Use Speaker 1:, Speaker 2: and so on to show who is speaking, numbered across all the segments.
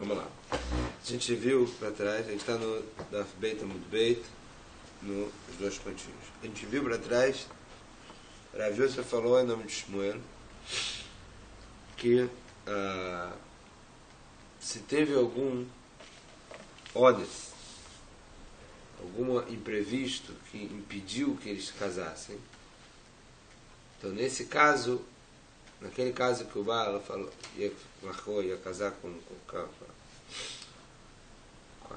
Speaker 1: Vamos lá. A gente viu para trás, a gente está no Daf Beit Amud Beit, nos dois pontinhos. A gente viu para trás, Rav Yosef falou em nome de Shmuel que se teve algum ones, algum imprevisto que impediu que eles se casassem, então nesse caso, naquele caso que o Baal falou, ia casar com a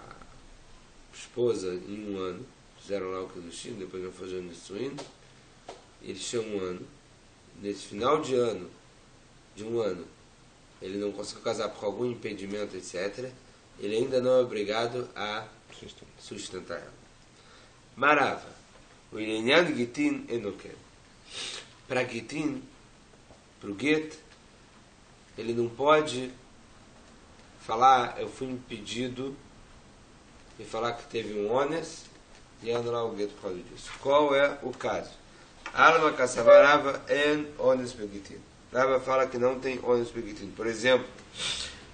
Speaker 1: esposa em um ano, fizeram lá o Kedushim, depois já fazer o Nissuin, eles tinham um ano, nesse final de ano, ele não conseguiu casar por algum impedimento, etc., ele ainda não é obrigado a sustentar ela. Marava, o Ilenyan Gitin Enoken. Para Gitin, para o Get, ele não pode falar, eu fui impedido, e falar que teve um ones e anular o Get por causa disso. Qual é o caso? Alma Kassavarava en ones Begitin. Rava fala que não tem ones Begitin. Por exemplo,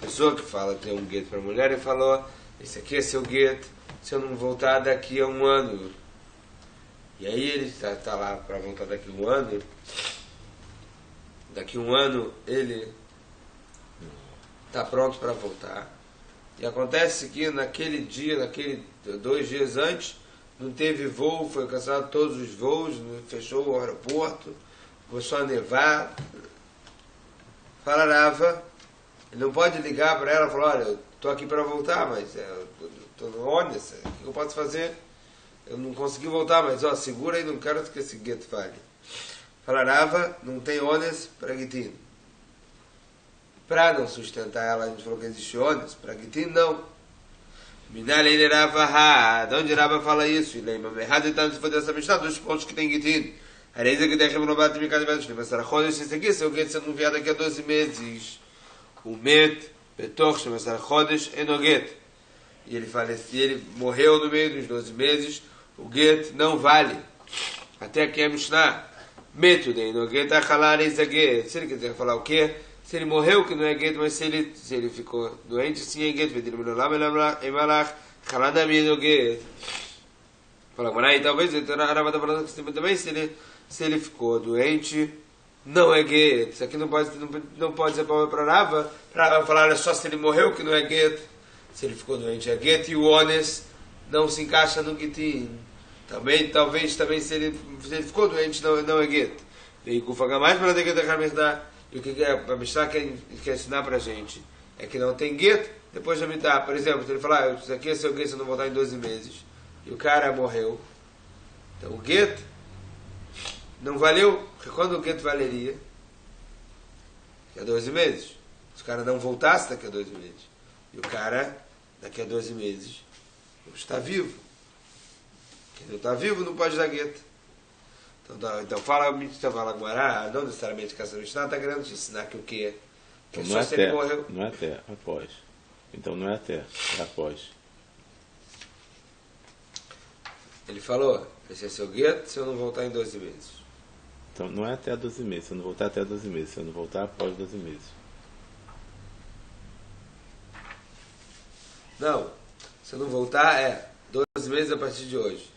Speaker 1: a pessoa que fala que tem um Get para a mulher e falou, esse aqui é seu Get, se eu não voltar daqui a um ano. E aí ele está lá para voltar daqui a um ano. Daqui a um ano ele está pronto para voltar. E acontece que naquele dia, 2 dias antes, não teve voo, foi cancelado todos os voos, fechou o aeroporto, começou a nevar. Fala Rava, ele não pode ligar para ela e falar, olha, eu estou aqui para voltar, mas estou no ônibus, o que eu posso fazer? Eu não consegui voltar, mas segura aí, não quero que esse gueto falhe. Fala Rava, não tem ônibus para Gitin. Para não sustentar ela, a gente falou que existe ônibus, para Gitin não. Minalei Rava ha, de onde Rava fala isso? Ele é errado, então se for dessa mistura, 2 pontos que tem Gitin. Areia que tem renovar de cada vez, mas será Chodesh, esse aqui, se eu quero ser enviado daqui a 12 meses. O Met, Betoch, mas será Chodesh, Enoget. E ele faleceu, ele morreu no meio dos 12 meses, o Get não vale. Até aqui a Mishnah. Método, Enoget, Achalar, Ezaget. Se ele quiser falar o quê? Se ele morreu, que não é Get, mas se ele ficou doente, sim é Get. Vedir Menolam, Emalach, Chaladam, Enoget. Fala, mas aí talvez, então a Rava está falando que também, se ele ficou doente, não é Get. Isso aqui não pode ser para Rava falar, olha só se ele morreu, que não é Get. Se ele ficou doente é Get e o Ones não se encaixa no Gitin. Talvez se ele ficou doente não é Get. E o mais para o que a Mishnah quer ensinar para a gente é que não tem Get depois de Amitá. Por exemplo, se ele falar, isso aqui é seu Get, se eu não voltar em 12 meses, e o cara morreu, então o Get não valeu, porque quando o Get valeria? Daqui a 12 meses. Se o cara não voltasse daqui a 12 meses, e o cara, daqui a 12 meses, está vivo. Quem não está vivo não pode dar Get. Então fala Gumará, não necessariamente que essa Mishnah está querendo te ensinar que o quê? Que
Speaker 2: então,
Speaker 1: só se ele morreu.
Speaker 2: Não é até, após. Então não é até, é após.
Speaker 1: Ele falou, esse é seu Get se eu não voltar em 12 meses.
Speaker 2: Então não é até 12 meses, se eu não voltar até 12 meses, se eu não voltar após 12 meses.
Speaker 1: Não, se eu não voltar é 12 meses a partir de hoje.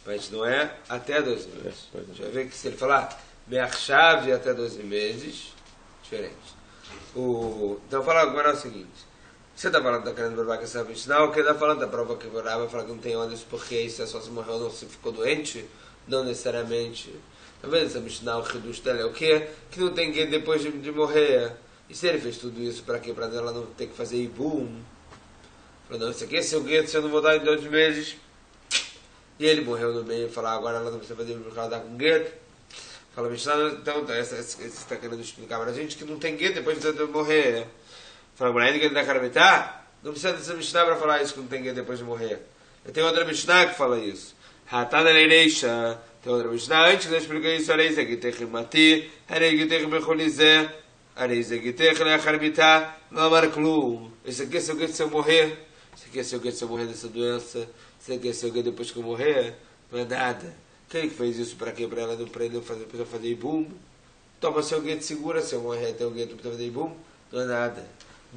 Speaker 1: Mas não é até 12 meses. A gente vai ver que se ele falar chave até 12 meses, diferente. Então fala agora é o seguinte. Você está falando, está querendo provar que essa Mishnah, ou que está falando da prova que o Rava fala que não tem ônibus porque isso é só se morreu ou não se ficou doente? Não necessariamente. Tá vendo essa Mishnah, o Hidush dela é o quê? Que não tem que depois de morrer. E se ele fez tudo isso para quê? Para ela não ter que fazer ibum. Falou, não, isso aqui é seu gueto, se eu não voltar em 2 meses. E ele morreu no meio e falou, agora ela não precisa fazer porque ela está com gueto. Fala, Mishnah, então, você está querendo explicar para a gente que não tem gueto depois de morrer. Fala, mas ainda que ele dá cara não precisa dessa Mishnah para falar isso que não tem gueto depois de morrer. Eu tenho outra Mishnah que fala isso. Hatana Leireisha. Tem outra Mishnah antes que eu explico isso. Areisa Gitech Mati, Areisa Gitech Mecholizé, Areisa Gitech Leacharbitá, Lamar Klum. Esse aqui é seu gueto se eu morrer. Esse aqui é seu gueto se eu morrer dessa doença. Esse aqui é seu gueto depois que eu morrer. Não é nada. Quem que fez isso para quê? Para ela não fazer ibum? Toma seu gueto, segura. Se eu morrer, tem o gueto para fazer ibum? Não é nada.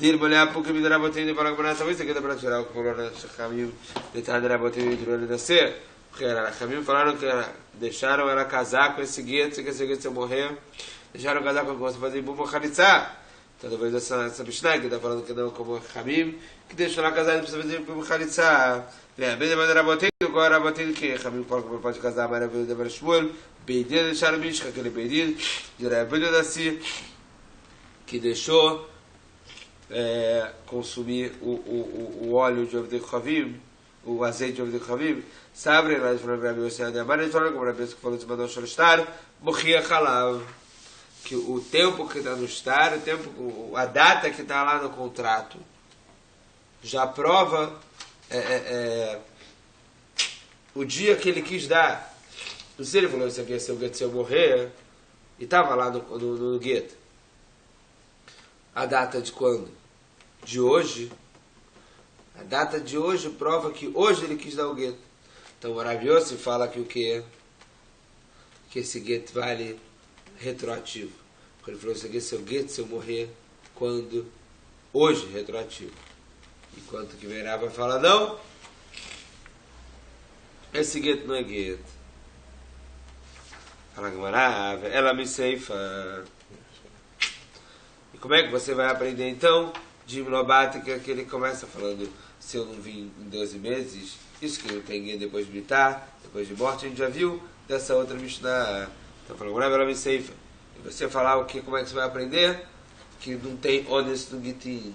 Speaker 1: Dir mulher porque me dará botando para a talvez você queira para tirar o coluna Chachamim de Tadra botando de ele nascer. Porque era Chachamim falaram que deixaram ela casar com esse gueto, que esse gueto se morrer, deixaram casar com você fazer bubo khalitza. Então talvez essa Mishnah que está falando que não como Chachamim, que deixou ela casar e precisa fazer bubo khalitza. Vem, bem de maneira botando, agora botando que Chachamim pode casar maravilha de Shmuel, Beidin deixaram Mishka, aquele Beidin, de Rabbeinu Nassi, que deixou consumir o óleo de Ovdei Chavim, o azeite de Ovdei Chavim, sabe, lá de Rabi Yosef de Amar, eles falaram como Rabi Yosef que falou de Mandou Sholestar, morria Halav, que o tempo que está no estar, a data que está lá no contrato, já prova o dia que ele quis dar. Não sei, ele falou isso aqui, se o gueto se eu morrer, e estava lá no gueto. A data de quando? De hoje. A data de hoje prova que hoje ele quis dar o gueto. Então o Rabi Yosef fala que o quê? Que esse gueto vale retroativo. Porque ele falou isso aqui, se o gueto se eu morrer quando? Hoje, retroativo. Enquanto que Verá vai falar, não, esse gueto não é gueto. Fala Gamara, ela me ceifa. E como é que você vai aprender então? De Mlobate, que ele começa falando, se eu não vim em 12 meses, isso que não tem gueto depois de militar, depois de morte, a gente já viu dessa outra Mishnah. Então falou, ela me ceifa. E você falar o que, como é que você vai aprender? Que não tem honest no Gitin.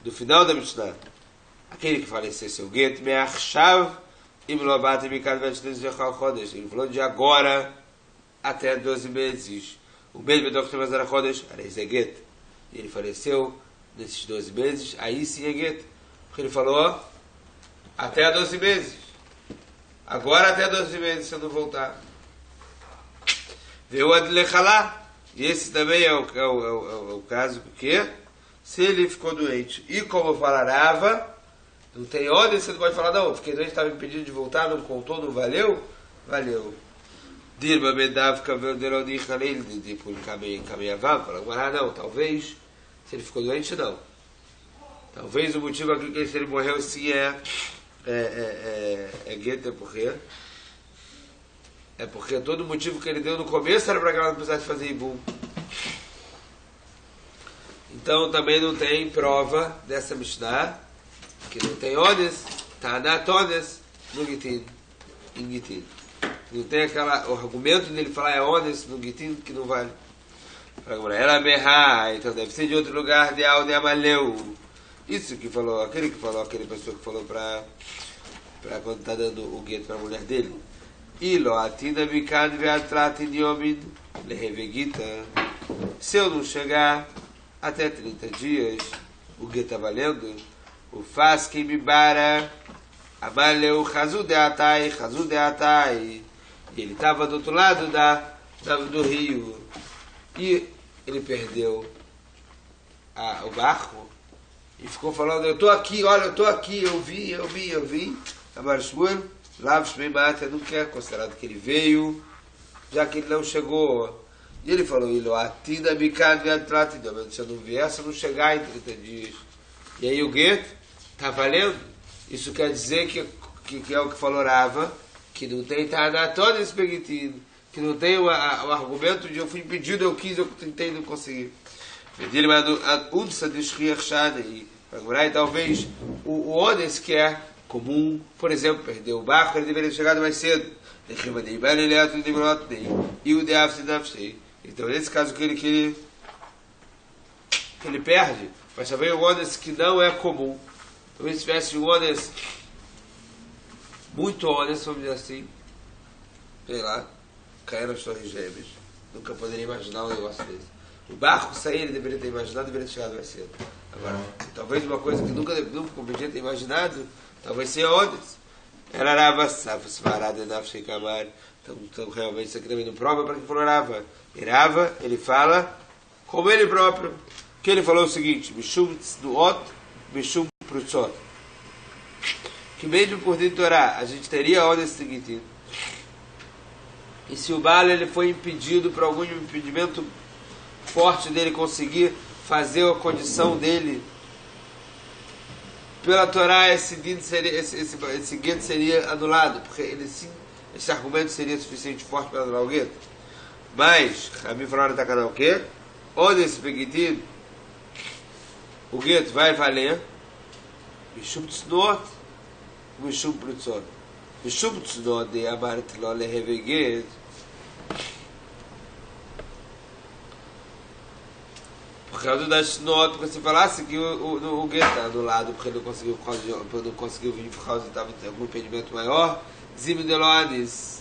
Speaker 1: Do final da Mishnah, aquele que faleceu seu gueto, me achav e Mlobate me ele falou de agora até 12 meses. O mesmo Dr. Mazara Chodesh, Arezeget, e ele faleceu nesses 12 meses, aí sim é Get. Porque ele falou, até 12 meses. Agora até 12 meses, se eu não voltar. Veio Adlechalá. E esse também é o caso, porque se ele ficou doente, e como falarava, não tem ordem, você não pode falar, não, fiquei doente, estava impedido de voltar, não contou, não valeu? Valeu. Dirba Medavka Verderoni Khalil, tipo, caminhavam, falaram, não, talvez, se ele ficou doente, não. Talvez o motivo aqui que se ele morreu sim é gueto, é porque todo o motivo que ele deu no começo era para que ela não precisasse fazer ibum. Então também não tem prova dessa Mishnah, que não tem ones, Tanat ones, no Gitin, em Gitin. Não tem o argumento dele falar é ones no Gitin que não vale. Ela berra, então deve ser de outro lugar de Alde Amaleu. Isso que falou, aquele pessoa que falou para quando está dando o gueto para a mulher dele. Ilo atina mikad ve'atrat yomin lehevegita. Se eu não chegar até 30 dias, o gueto está valendo. O faz que me bara amaleu chazudeatai. E ele estava do outro lado do rio. E ele perdeu o barco e ficou falando, eu estou aqui, olha, eu estou aqui, eu vi. Amar Shmuel, Lav Shmei Mata, não quer considerado que ele veio, já que ele não chegou. E ele falou, se eu não vier, se eu não chegar em 30 dias. E aí o gueto está valendo? Isso quer dizer que é o que falou Rava, que não tem todo esse peguitino, que não tem o argumento de eu fui impedido, eu quis, eu tentei, não consegui. Talvez o ones que é comum, por exemplo, perdeu o barco, ele deveria ter chegado mais cedo. Então, nesse caso que ele perde, mas também o ones que não é comum. Talvez se tivesse um ones muito ones, vamos dizer assim, sei lá, cair nas torres gêmeas. Nunca poderia imaginar um negócio desse. O barco sair, ele deveria ter imaginado, deveria ter chegado mais cedo. Agora, talvez uma coisa que nunca podia ter imaginado, talvez seja ondas. Era Rava, Svarada, Nafshei Kamar. Então, realmente, isso aqui também não prova para que falou Rava. E Rava, ele fala como ele próprio, que ele falou o seguinte, Mishum Tznuot, Mishum Prutzot. Que mesmo por dentro do Torá, a gente teria ondas seguinte. E se o Bala ele foi impedido por algum impedimento forte dele conseguir fazer a condição dele pela Torá, esse gueto seria anulado, porque ele sim, esse argumento seria suficiente forte para anular o gueto. Mas, a mim falaram da canal o quê? Ou nesse peguitim, o gueto vai valer Mishum Tznot, Mishum Prutzot. Mishum Tznot de Amaret Lo Leheve Gueto, por causa das notas, porque se falasse que o gueto está anulado porque não conseguiu vir por causa de estava com algum impedimento maior, Zimdeloanis,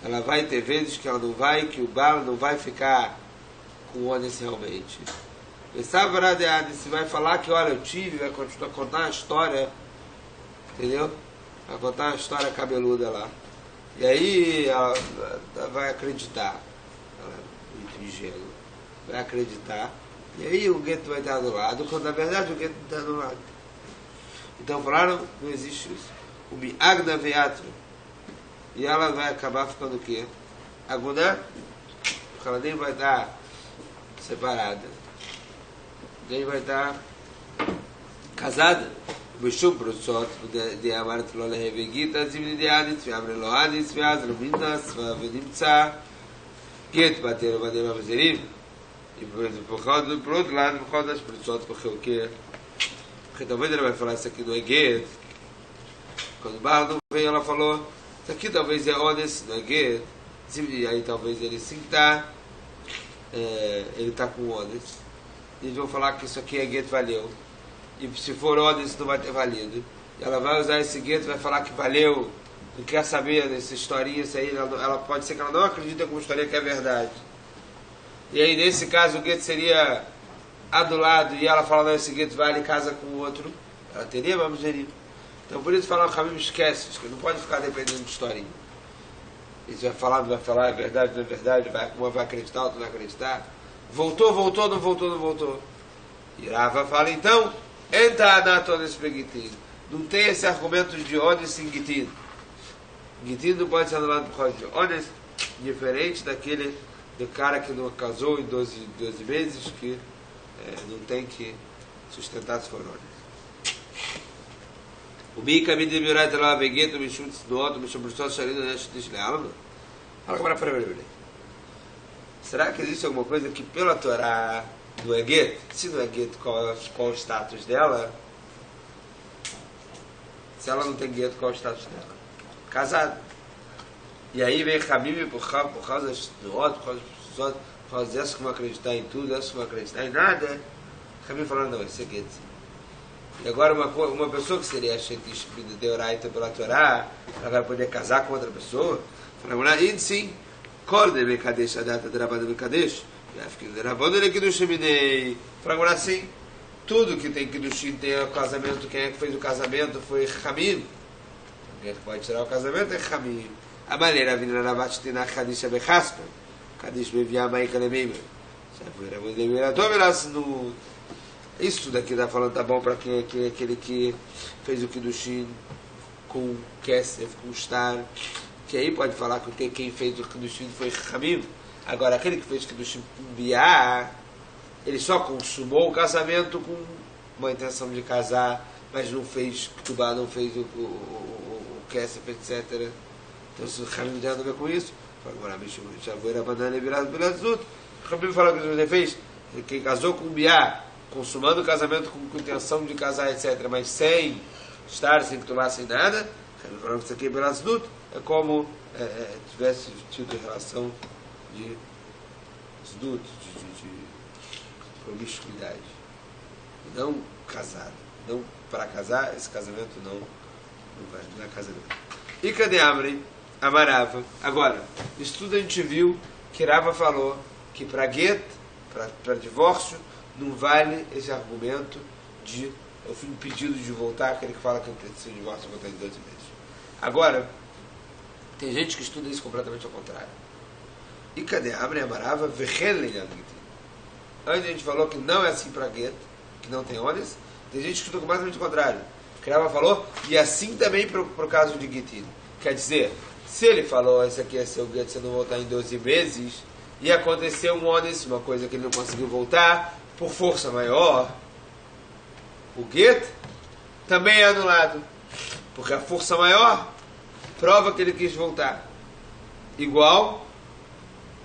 Speaker 1: ela vai ter vezes que ela não vai, que o bala não vai ficar com o Onis realmente. E se vai falar que, olha, eu tive, vai continuar a contar uma história, entendeu? Vai contar uma história cabeluda lá. E aí ela vai acreditar, ela é muito ingênua, vai acreditar. E aí o gueto vai estar anulado, quando na verdade o gueto não está anulado. Então falaram, não existe isso. O Miagna Veatro. E ela vai acabar ficando o quê? Aguná, porque ela nem vai estar separada. Nem vai estar casada. Mishum Prutzot, de Amaret Lo Leheve Gueto, Zimni de Adis, Ve'amre Lo Adis, Ve'azra Minas, Ve'nimtza, Gueto bater o Vadim Avzerim. E por outro lado, por causa das Prutzot, porque o quê? Porque talvez ele vai falar isso aqui não é gueto. Quando o Barra não veio, ela falou, isso aqui talvez é honest, não é gueto. E aí talvez ele sim está, ele está com honest. E eles vão falar que isso aqui é gueto, valeu. E se for honest, não vai ter valido. E ela vai usar esse gueto, vai falar que valeu. Não quer saber dessa historinha, isso aí, ela pode ser que ela não acredita como historinha que é verdade. E aí, nesse caso, o gueto seria adulado e ela fala, não, esse gueto vai e casa com o outro. Ela teria mamzerim. Então, por isso, falar o caminho esquece, que não pode ficar dependendo de historinha. Ele vai falar, não vai falar, é verdade, não é verdade, uma vai acreditar, outra não vai acreditar. Voltou, não voltou. E Rava fala, então, entra na toda esse peguitim. Não tem esse argumento de honest em Gitin. Gitin não pode ser anulado por causa de honest, diferente daquele do cara que não casou em 12 meses, que não tem que sustentar se for honest. O Mika me demirai de lá vegueto, me chutes do outro, me sobrestou saindo neste deslealo. Fala agora, peraí. Será que existe alguma coisa que pela Torá não é gueto? Se não é gueto, qual o status dela? Se ela não tem gueto, qual o status dela? Casada. E aí vem Hamim por causa do outro, por causa dessas que vão acreditar em tudo, dessas que vão acreditar em nada. Hamim falando, não, isso é gueto. E agora uma pessoa que seria de Deoraita pela Torá, ela vai poder casar com outra pessoa? Fala, sim. Kol de Mekadesh, a data de Rabban de Mekadesh. Rabban de Kiddushim. Fala, assim, tudo que tem Kiddushim tem o casamento, quem é que fez o casamento foi Hamim. Quem é que pode tirar o casamento é Hamim. A maneira vinda na Batina Kadisha Bechaspa, Kadish Bevia Maika Lemima. Isso tudo aqui está falando, tá bom para quem é aquele que fez o Kiddushim com Kesef, com Star, que aí pode falar que quem fez o Kiddushim foi Hamim. Agora, aquele que fez o Kiddushim com Biá, ele só consumou o casamento com uma intenção de casar, mas não fez Ktubá, não fez o Kesef, etc. Então, se o Hamim não tem nada a ver com isso, agora, já vou ir a banana e virar pela Zut. O Hamim falou que você fez, quem casou com Biá, consumando o casamento com intenção de casar, etc., mas sem estar, sem tomar, sem nada, falando que isso aqui é pela Zut, é como tivesse tido relação de Zdut, de promiscuidade. Não casado. Não para casar, esse casamento não é casamento. E cadê Amri? Amarava. Agora, isso tudo a gente viu que Rava falou que para get, para divórcio, não vale esse argumento de eu fui impedido de voltar, aquele que fala que eu preciso de divórcio voltar em 12 meses. Agora, tem gente que estuda isso completamente ao contrário. E cadê Amri Amarava? Antes a gente falou que não é assim para get, que não tem ônus. Tem gente que estuda completamente ao contrário. Que Rava falou, e assim também para o caso de Gitin. Quer dizer, se ele falou, esse aqui é seu get, você não voltar em 12 meses, e aconteceu um ônus, uma coisa que ele não conseguiu voltar, por força maior, o get também é anulado. Porque a força maior prova que ele quis voltar. Igual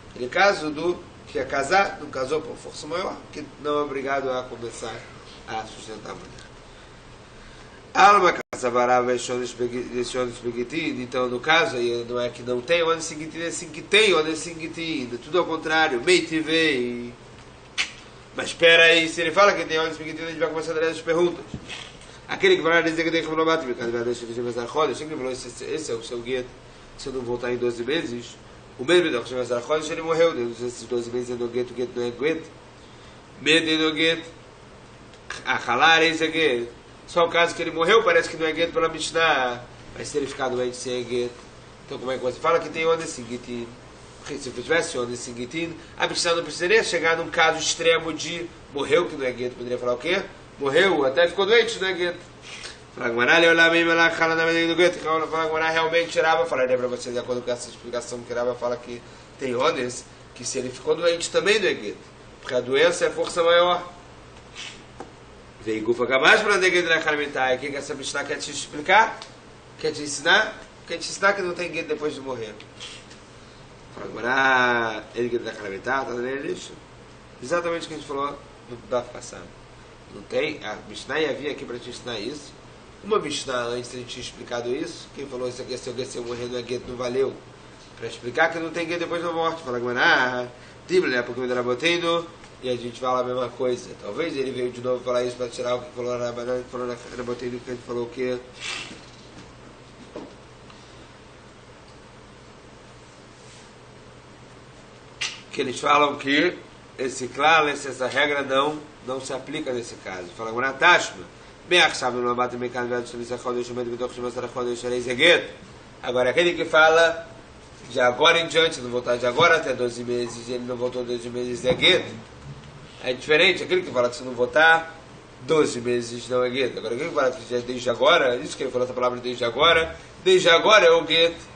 Speaker 1: aquele caso do que ia casar, não casou por força maior, que não é obrigado a começar a sustentar a mulher. Alma casavarava então no caso aí não é que não tem onde seguinte, é assim que tem onde seguinte, tudo ao contrário, meitivei. Mas espera aí, se ele fala que tem onde seguinte, a gente vai começar a dar as perguntas. Aquele que vai dizer que tem que não bate, cada vez que ele falou, esse é o seu gueto, se eu não voltar em 12 meses, o mesmo da que ele morreu, esses 12 meses é no gueto, o gueto não é gueto, medo no gueto, a calar esse gueto. Só o caso que ele morreu, parece que não é gueto pela Mishnah, mas se ele ficar doente sem gueto, então como é que você fala que tem onda seguinte? Porque se tivesse onda seguinte, a Mishnah não precisaria chegar num caso extremo de morreu que não é gueto, poderia falar o quê? Morreu, até ficou doente, não é gueto. Realmente tirava, falaria para vocês, de acordo com essa explicação que tirava, fala que tem ondas, que se ele ficou doente também não é gueto, porque a doença é a força maior. Veio Gufa Gamash para negar na Kalimentai. O que essa Mishnah quer te explicar? Quer te ensinar? Quer te ensinar que não tem gueto depois de morrer. Agora, ele gueto na Kalimentai, está dando lixo. Exatamente o que a gente falou no Daf passado. Não tem? A Mishnah ia vir aqui para te ensinar isso. Uma Mishnah antes de a gente tinha explicado isso. Quem falou isso aqui, se eu morrer não é gueto, não valeu. Para explicar que não tem gueto depois da morte. Fala agora, né? Porque eu botei no. E a gente fala a mesma coisa. Talvez ele veio de novo falar isso para tirar o que falou na banana, que falou na botei do que ele falou o quê? Que eles falam que esse claro, essa regra não se aplica nesse caso. Fala agora, Tashma. Agora, aquele que fala de agora em diante, não voltar de agora até 12 meses, e ele não voltou 12 meses, é gueto. É diferente, aquele que fala que se não votar 12 meses não é gueto. Agora, aquele que fala que desde agora, isso que ele falou essa palavra desde agora é o gueto.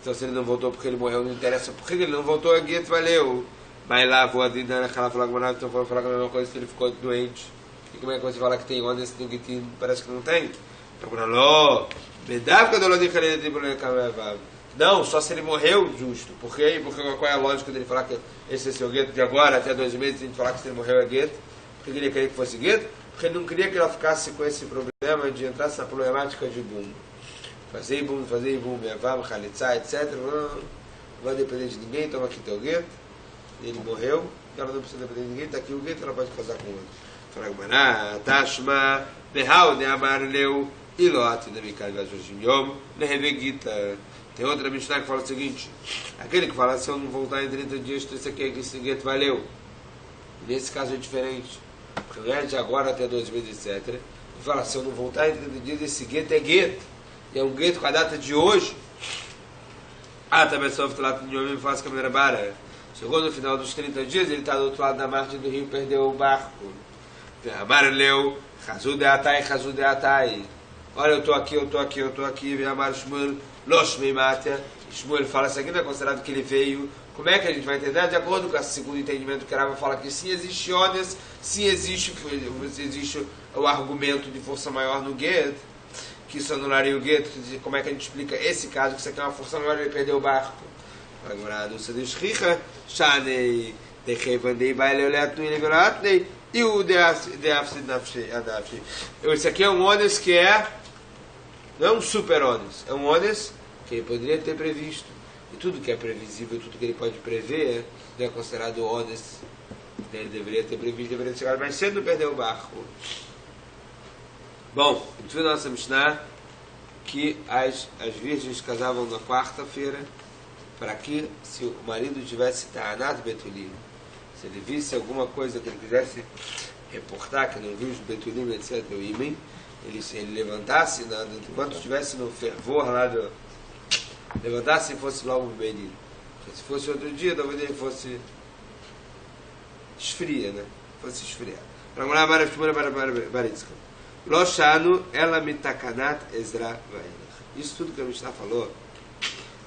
Speaker 1: Então, se ele não votou porque ele morreu, não interessa porque ele não votou, é gueto, valeu. Mas lá, vou adentrar naquela falar, então vou falar a mesma coisa se ele ficou doente. E como é que você fala que tem onda, esse gueto parece que não tem? Então, não, não, só se ele morreu justo. Por quê? Porque qual é a lógica dele falar que esse é seu gueto de agora até 2 meses, a gente falar que se ele morreu é gueto? Porque ele queria que fosse gueto? Porque ele não queria que ela ficasse com esse problema de entrar na problemática de boom. Fazer boom, meavam, khalitza, etc. Não vai depender de ninguém, toma aqui teu gueto. Ele morreu, ela não precisa depender de ninguém, está aqui o gueto, ela pode casar com outro. Fragmaná, Tashma, Behau, Neamarleu, Iloat, Nemikal, Vajojim Yom, Nehevegita. Tem outra Mishnah que fala o seguinte: aquele que fala, se eu não voltar em 30 dias, esse aqui, esse gueto valeu. Nesse caso é diferente. Porque não é de agora até 2 meses, etc. Ele fala, se eu não voltar em 30 dias, esse gueto é gueto. E é um gueto com a data de hoje. Também sofre lá no Yom, faz a câmera bara. Chegou no final dos 30 dias, ele está do outro lado da margem do rio, perdeu o barco. Amareleu, Chazud de Atai. Olha, eu estou aqui, vem Amar Shmuel, Loshmei Matia. Shmuel fala, isso aqui não é considerado que ele veio. Como é que a gente vai entender? De acordo com esse segundo entendimento que Rava fala que sim existe Ones, sim existe o argumento de força maior no Gueto, que isso anularia o Gueto. Como é que a gente explica esse caso, que isso aqui é uma força maior e ele perdeu o barco? Agora, do Sedus Richa, Shanei, Dechevandei, Baileoletnei, Levelatnei, e o Deafsid Nafshi. Esse aqui é um Ones que não é um super Ones, é um Ones que ele poderia ter previsto. E tudo que é previsível, tudo que ele pode prever, é considerado Ones. Ele deveria ter previsto, deveria ter chegado mais cedo e perder o barco. Bom, a gente viu na nossa Mishnah que as virgens casavam na quarta-feira, para que, se o marido tivesse Ta'anat Betulim, se ele visse alguma coisa que ele quisesse reportar, que não viu os Betulim, etc., o Imen, ele levantasse, enquanto estivesse no fervor lá levantasse e fosse logo o menino. Se fosse outro dia, talvez ele fosse esfria, né? Fosse esfriar. Loshanu ela mitakanat Ezra vailach. Isso tudo que a Mishnah falou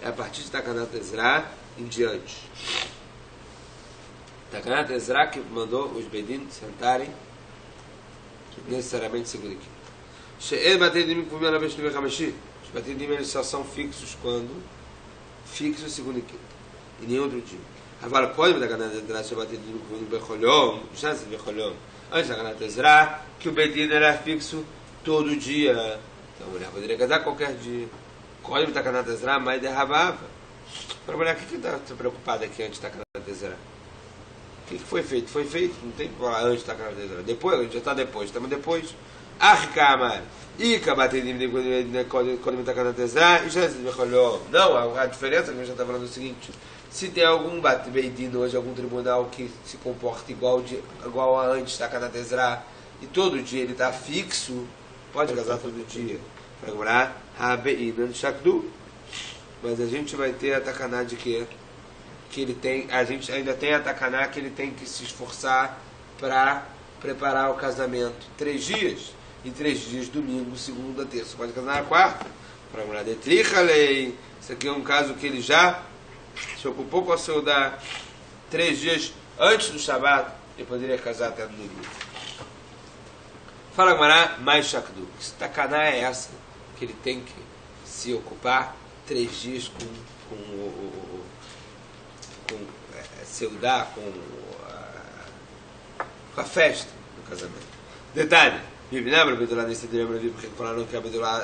Speaker 1: é a partir de Takanat Ezra em diante. Takanat Ezra que mandou os Bedin sentarem necessariamente segunda e quinta. She'el Batedim Kumela Beshnive Hamashi. Os Batedim eles só são fixos quando? Fixos segunda e quinta. E nenhum outro dia. Agora, pode dar Takanat Ezra se o Batedim Kumela Becholhom, chance de Becholhom. Antes da Takanat Ezra, que o Bedin era fixo todo dia. Então a mulher poderia casar qualquer dia. Pode dar Takanat Ezra, mas derrabava. Para a mulher, o que está preocupada aqui antes da Takanat Ezra? O que foi feito? Foi feito, não tem que falar antes da Takanat Ezra. Depois, a gente já está depois, estamos depois. Arkamar. Ika Batedim quando me Takanat Ezra, e já se Becholhom. Não, a diferença que a gente já está falando é o seguinte. Se tem algum Beidin hoje, algum tribunal que se comporta igual a antes da Takanat Ezra, e todo dia ele está fixo, pode casar todo dia. Para lembrar, Habeinan Shakdu. Mas a gente vai ter a Takaná de quê? Que ele tem, a gente ainda tem a Takaná que ele tem que se esforçar para preparar o casamento. 3 dias. E 3 dias, domingo, segunda, terça. Pode casar na quarta. Para lembrar, Detrichalei. Isso aqui é um caso que ele já se ocupou com a Seudá 3 dias antes do Shabat. Ele poderia casar até no domingo. Fala Gumará, mais Shakdu. Que Takaná é essa? Que ele tem que se ocupar 3 dias com Seudá, com a festa do casamento. Detalhe, Vivinabra, Bedulá, nesse dia, porque falaram que a Bedulá,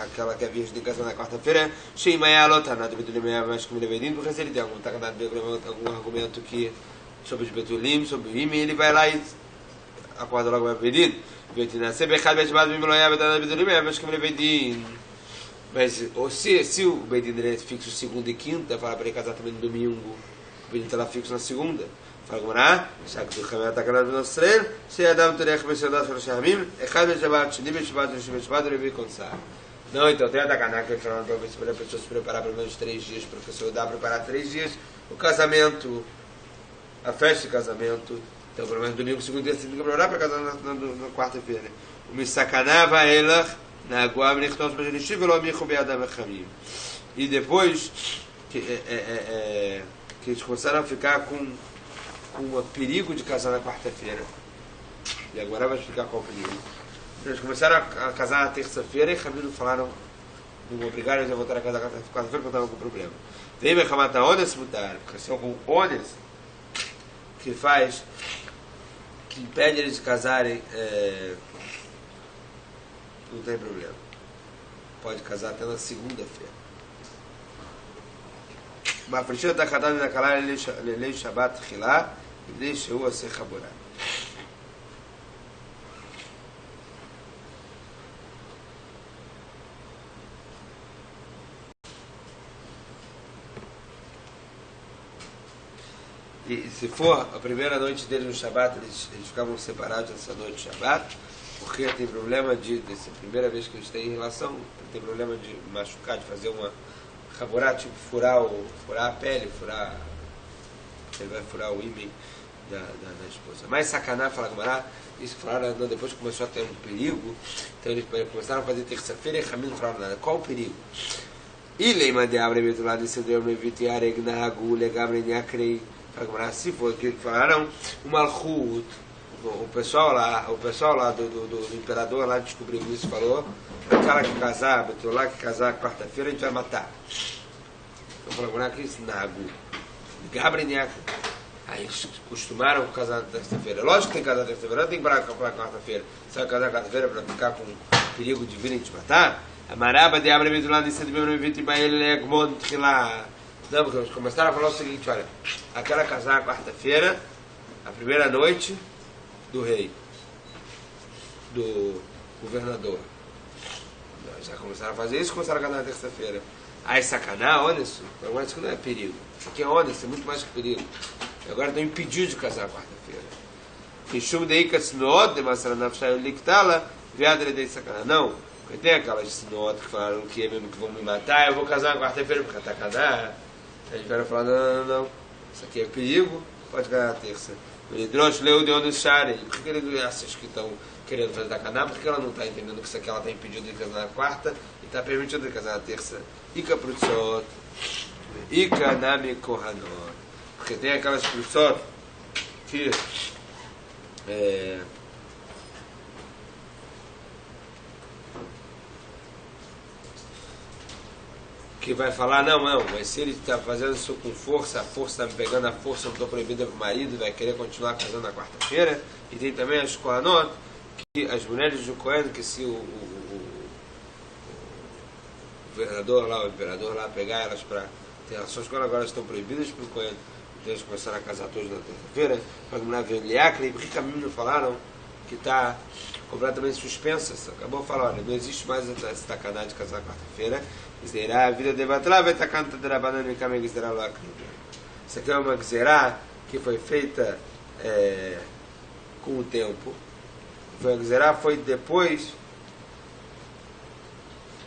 Speaker 1: aquela que é virgem de casar na quarta-feira, Sheimaya Lotanada, Bedulá, mas como ele é Bedin, porque se ele tem algum argumento que sobre os Betulim, sobre o Imi, ele vai lá e acorda logo o Bedin. Mas se o Bedin é fixo segunda e quinta, fala para ele casar também no domingo, o Bedin está lá fixo na segunda. Fala como já que o Hamed está calado no Israel, se Adam Terech Beshadat Shoshamim, Echad Beshabat Shini Beshabat Beshabat Revi Konsar. Não, então tem a Takaná que falando para a pessoa se preparar pelo menos 3 dias, para o professor dá preparar 3 dias, o casamento, a festa de casamento. Então, pelo menos domingo, segunda e terça, tem que preparar para casar na quarta-feira. O Misakanava Elach, na Guam, Nechtos Bajanishim, Velo Amichu Beadam Echamim. E depois, que eles começaram a ficar com um perigo de casar na quarta-feira. E agora vai explicar qual o perigo. Eles começaram a casar na terça-feira e Ramiro falaram, não obrigaram eles a voltar a casar na quarta-feira porque estavam com problema. Vem me chamar a Ones Mutar, porque se algum Ones que faz, que impede eles de casarem, não tem problema. Pode casar até na segunda-feira. Mas a frente da Kadad e da Kalá, ele Shabbat Chilá, e deixou a ser Chaborá. E se for a primeira noite deles no Shabat, eles ficavam separados nessa noite de Shabat, porque tem problema dessa primeira vez que eles têm relação, tem problema de machucar, de fazer uma Chaborá, tipo furar a pele, ele vai furar o ímã da esposa. Mas sacaná, fala Gumará, isso falaram, não, depois que começou a ter um perigo, então eles começaram a fazer terça-feira e Ramiro não falaram nada. Qual o perigo? Ilema de abre betulado e cedeu no evitiareg na agulha, gabre niakrei. Se for que falaram, o Malchut, o pessoal lá do imperador lá descobriu isso, falou, aquela que casar, Betulá que casar quarta-feira, a gente vai matar. Então falaram, que isso Nagu, Gabriel, aí eles costumaram casar na terça-feira. Lógico que tem que casar na terça-feira, não tem que parar para quarta-feira. Se vai casar na quarta-feira para ficar com perigo de virem te matar, a Maraba de Abre Betulá disse de 2020 para ele é Gmont lá. Não, porque eles começaram a falar o seguinte, olha, aquela casar quarta-feira, a primeira noite do rei, do governador. Já começaram a fazer isso, começaram a casar na terça-feira. Aí sacaná, honesto, agora isso não é perigo. Isso aqui é honesto, é muito mais que perigo. E agora estão impedidos de casar quarta-feira. Fechou daí que a sinod, de Masaranafshai Liktala, viadre de sacaná. Não, porque tem aquelas sinod que falaram que mesmo que vão me matar, eu vou casar na quarta-feira porque está casar. A gente vai falar, não, isso aqui é perigo, pode casar na terça. Ele trouxe leu de onde Shari. Por que ele essas que estão querendo fazer Takaná? Porque ela não está entendendo que isso aqui ela está impedindo de casar na quarta e está permitindo de casar na terça. Ika Prutsot, Ika Nami Kohanot. Porque tem aquelas Prutsot que vai falar, não, mas se ele está fazendo isso com força, a força está me pegando, a força eu estou proibida para o marido, vai querer continuar casando na quarta-feira. E tem também as Kohanot, que as mulheres do Cohen, que se o governador lá, o imperador lá, pegar elas para ter relações com elas, agora estão proibidas para o Cohen. Então eles começaram a casar todos na terça-feira. Para a ver Liacre, por que caminho falaram que está completamente suspensa? Acabou de falar, olha, não existe mais essa tacanagem de casar quarta-feira. Gzerá, a vida de Batlá vai estar cantando de Rabanan e Kamen Gzerá lá. Isso aqui é uma Gzerá que foi feita com o tempo. A Gzerá foi depois.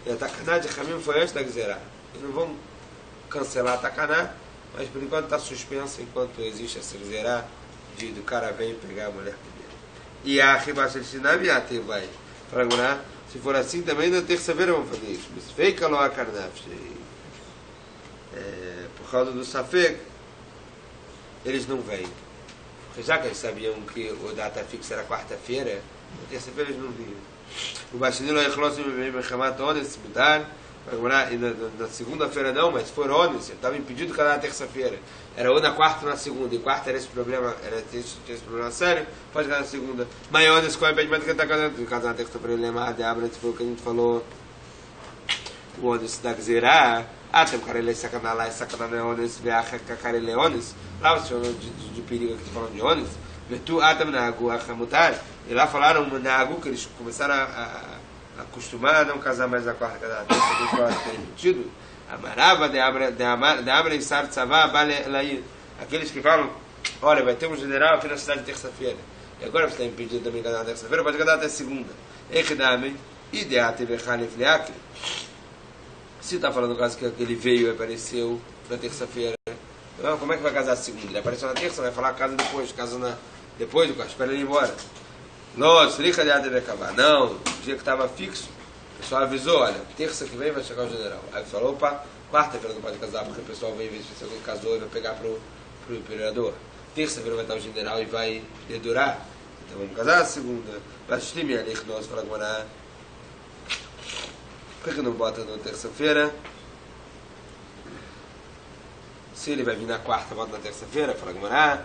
Speaker 1: E a Takaná de Hamim foi antes da Gzerá. Eles não vão cancelar a Takaná, mas por enquanto está suspensa enquanto existe essa Gzerá do cara vem pegar a mulher primeiro. E a Ribaixa de Sinam e a Te vai fragurar. Se for assim, também na terça-feira vamos fazer isso. Mas feika lo a Karnaf. Por causa do Safek, eles não vêm. Porque já que eles sabiam que o data fixa era quarta-feira, na terça-feira eles não vinham. O Bachinilo é close me chamar Ones, mudar. E na segunda-feira não, mas se for Ones, ele estava impedido de casar na terça-feira. Era ou na quarta ou na segunda. E quarta era esse problema, tinha esse problema sério, pode casar na segunda. Mas Ones, qual é o impedimento que ele está casando? Casar na terça-feira, ele lembra de Abra, foi o que a gente falou. O Ones da Gzerá. Tem um cara ele é sacanagem lá, é sacanagem Ones, viaja com a cara ele é Ones. Lá você falou de perigo que você falando de Ones. Vetu Atam Nagu Achamutar. E lá falaram Nagu que eles começaram a acostumar a não casar mais na quarta, cada terça, que eles falaram que é permitido. Amarava de Abra e Sar Tzavá, Bale aqueles que falam, olha, vai ter um general aqui na cidade terça-feira. E agora você está impedido também de casar na terça-feira, pode casar até segunda. Echidamem, Ideate Bechalef Leakri. Se está falando do caso que ele veio e apareceu na terça-feira, não, como é que vai casar segunda? Ele apareceu na terça, vai falar casa depois, depois do caso, espera ele ir embora. Nossa, não, o dia que estava fixo, o pessoal avisou, olha, terça que vem vai chegar o general. Aí falou, opa, quarta-feira não pode casar, porque o pessoal vem ver se alguém casou e vai pegar pro imperador. Terça-feira vai estar o general e vai dedurar. Então vamos casar, segunda. Nós falamos, por que não bota na terça-feira? Se ele vai vir na quarta, bota na terça-feira, fala Gmará,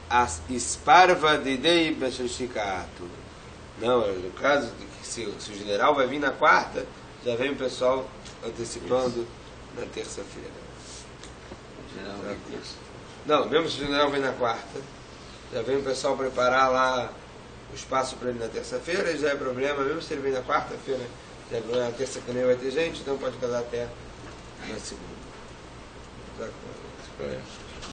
Speaker 1: as Isparva de Dei Bechashikato. Não, no caso de que se o general vai vir na quarta, já vem o pessoal antecipando na terça-feira. Não, mesmo se o general vem na quarta, já vem o pessoal preparar lá o espaço para ele na terça-feira, e já é problema, mesmo se ele vem na quarta-feira, já é problema, na terça que nem vai ter gente, então pode casar até na segunda.